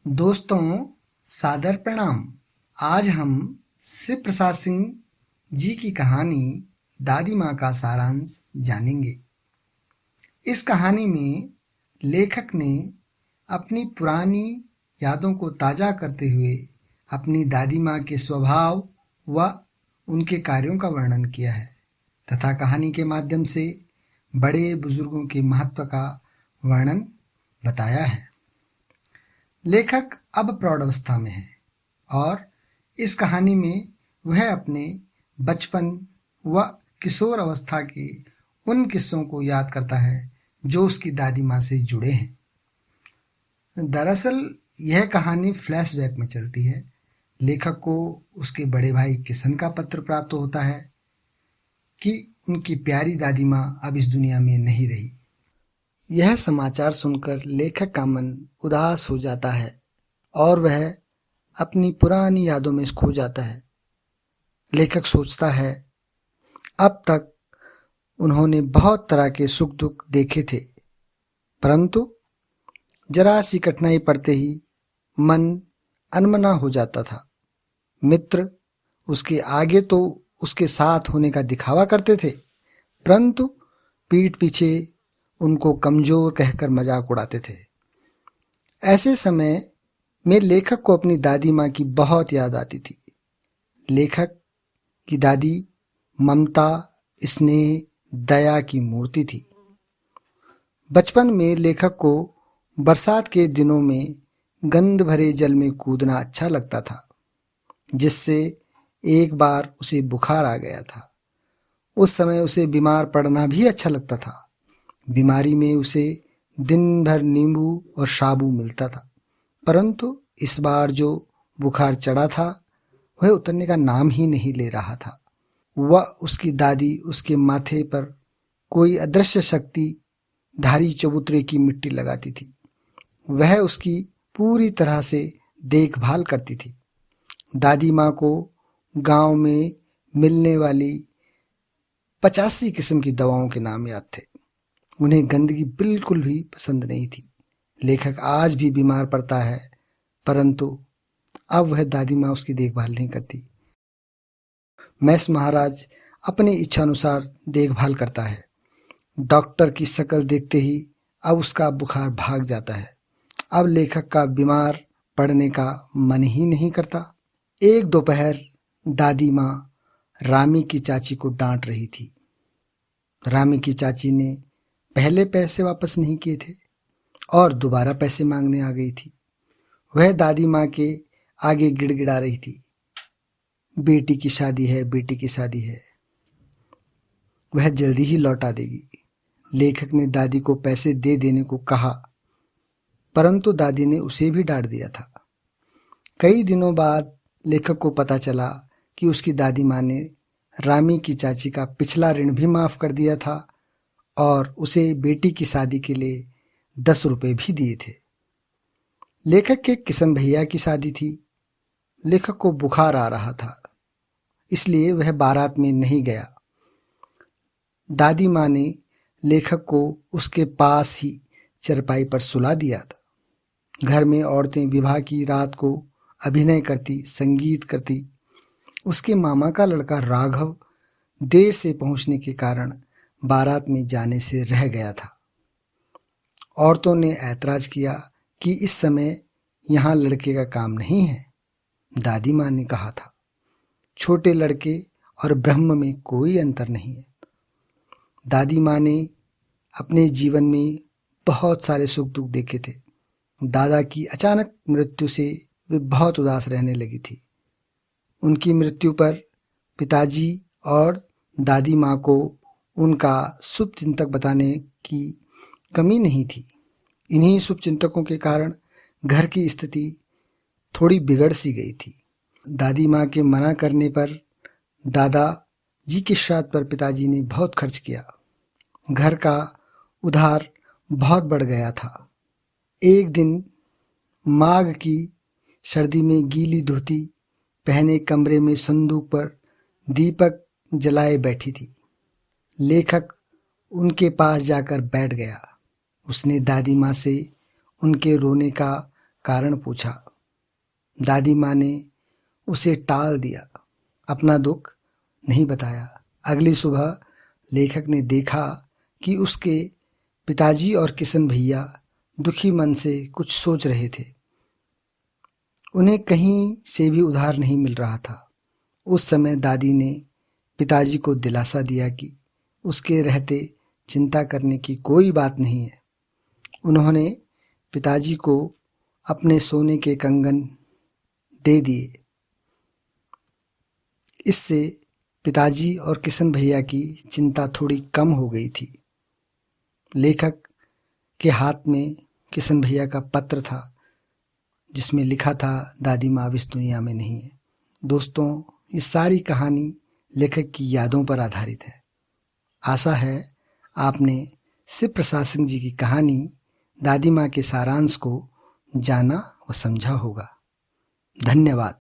दोस्तों, सादर प्रणाम। आज हम शिव प्रसाद सिंह जी की कहानी दादी माँ का सारांश जानेंगे। इस कहानी में लेखक ने अपनी पुरानी यादों को ताज़ा करते हुए अपनी दादी माँ के स्वभाव व उनके कार्यों का वर्णन किया है तथा कहानी के माध्यम से बड़े बुजुर्गों के महत्व का वर्णन बताया है। लेखक अब प्रौढ़ावस्था में है और इस कहानी में वह अपने बचपन व किशोर अवस्था के उन किस्सों को याद करता है जो उसकी दादी माँ से जुड़े हैं। दरअसल यह कहानी फ्लैशबैक में चलती है। लेखक को उसके बड़े भाई किशन का पत्र प्राप्त होता है कि उनकी प्यारी दादी माँ अब इस दुनिया में नहीं रही। यह समाचार सुनकर लेखक का मन उदास हो जाता है और वह अपनी पुरानी यादों में खो जाता है। लेखक सोचता है, अब तक उन्होंने बहुत तरह के सुख दुख देखे थे, परंतु जरा सी कठिनाई पड़ते ही मन अनमना हो जाता था। मित्र उसके आगे तो उसके साथ होने का दिखावा करते थे, परंतु पीठ पीछे उनको कमजोर कहकर मजाक उड़ाते थे। ऐसे समय में लेखक को अपनी दादी माँ की बहुत याद आती थी। लेखक की दादी ममता, स्नेह, दया की मूर्ति थी। बचपन में लेखक को बरसात के दिनों में गंध भरे जल में कूदना अच्छा लगता था, जिससे एक बार उसे बुखार आ गया था। उस समय उसे बीमार पड़ना भी अच्छा लगता था। बीमारी में उसे दिन भर नींबू और साबु मिलता था, परंतु इस बार जो बुखार चढ़ा था वह उतरने का नाम ही नहीं ले रहा था। वह उसकी दादी उसके माथे पर कोई अदृश्य शक्ति धारी चबूतरे की मिट्टी लगाती थी। वह उसकी पूरी तरह से देखभाल करती थी। दादी माँ को गांव में मिलने वाली 85 किस्म की दवाओं के नाम याद थे। उन्हें गंदगी बिल्कुल भी पसंद नहीं थी। लेखक आज भी बीमार पड़ता है, परंतु अब वह दादी माँ उसकी देखभाल नहीं करती। मैस महाराज अपनी इच्छानुसार देखभाल करता है। डॉक्टर की शक्ल देखते ही अब उसका बुखार भाग जाता है। अब लेखक का बीमार पड़ने का मन ही नहीं करता। एक दोपहर दादी माँ रामी की चाची को डांट रही थी। रामी की चाची ने पहले पैसे वापस नहीं किए थे और दोबारा पैसे मांगने आ गई थी। वह दादी माँ के आगे गिड़गिड़ा रही थी, बेटी की शादी है, बेटी की शादी है, वह जल्दी ही लौटा देगी। लेखक ने दादी को पैसे दे देने को कहा, परंतु दादी ने उसे भी डांट दिया था। कई दिनों बाद लेखक को पता चला कि उसकी दादी माँ ने रामी की चाची का पिछला ऋण भी माफ कर दिया था और उसे बेटी की शादी के लिए 10 रुपए भी दिए थे। लेखक के किशन भैया की शादी थी। लेखक को बुखार आ रहा था, इसलिए वह बारात में नहीं गया। दादी माँ ने लेखक को उसके पास ही चरपाई पर सुला दिया था। घर में औरतें विवाह की रात को अभिनय करती, संगीत करती। उसके मामा का लड़का राघव देर से पहुंचने के कारण बारात में जाने से रह गया था। औरतों ने ऐतराज किया कि इस समय यहाँ लड़के का काम नहीं है। दादी माँ ने कहा था, छोटे लड़के और ब्रह्म में कोई अंतर नहीं है। दादी माँ ने अपने जीवन में बहुत सारे सुख दुख देखे थे। दादा की अचानक मृत्यु से वे बहुत उदास रहने लगी थी। उनकी मृत्यु पर पिताजी और दादी माँ को उनका शुभ चिंतक बताने की कमी नहीं थी। इन्हीं शुभ चिंतकों के कारण घर की स्थिति थोड़ी बिगड़ सी गई थी। दादी माँ के मना करने पर दादा जी के श्राद्ध पर पिताजी ने बहुत खर्च किया। घर का उधार बहुत बढ़ गया था। एक दिन माघ की सर्दी में गीली धोती पहने कमरे में संदूक पर दीपक जलाए बैठी थी। लेखक उनके पास जाकर बैठ गया। उसने दादी माँ से उनके रोने का कारण पूछा। दादी माँ ने उसे टाल दिया, अपना दुख नहीं बताया। अगली सुबह लेखक ने देखा कि उसके पिताजी और किशन भैया दुखी मन से कुछ सोच रहे थे। उन्हें कहीं से भी उधार नहीं मिल रहा था। उस समय दादी ने पिताजी को दिलासा दिया कि उसके रहते चिंता करने की कोई बात नहीं है। उन्होंने पिताजी को अपने सोने के कंगन दे दिए। इससे पिताजी और किशन भैया की चिंता थोड़ी कम हो गई थी। लेखक के हाथ में किशन भैया का पत्र था जिसमें लिखा था, दादी माँ अब इस दुनिया में नहीं है। दोस्तों, ये सारी कहानी लेखक की यादों पर आधारित है। आशा है आपने शिव प्रसाद सिंह जी की कहानी दादी माँ के सारांश को जाना व समझा होगा। धन्यवाद।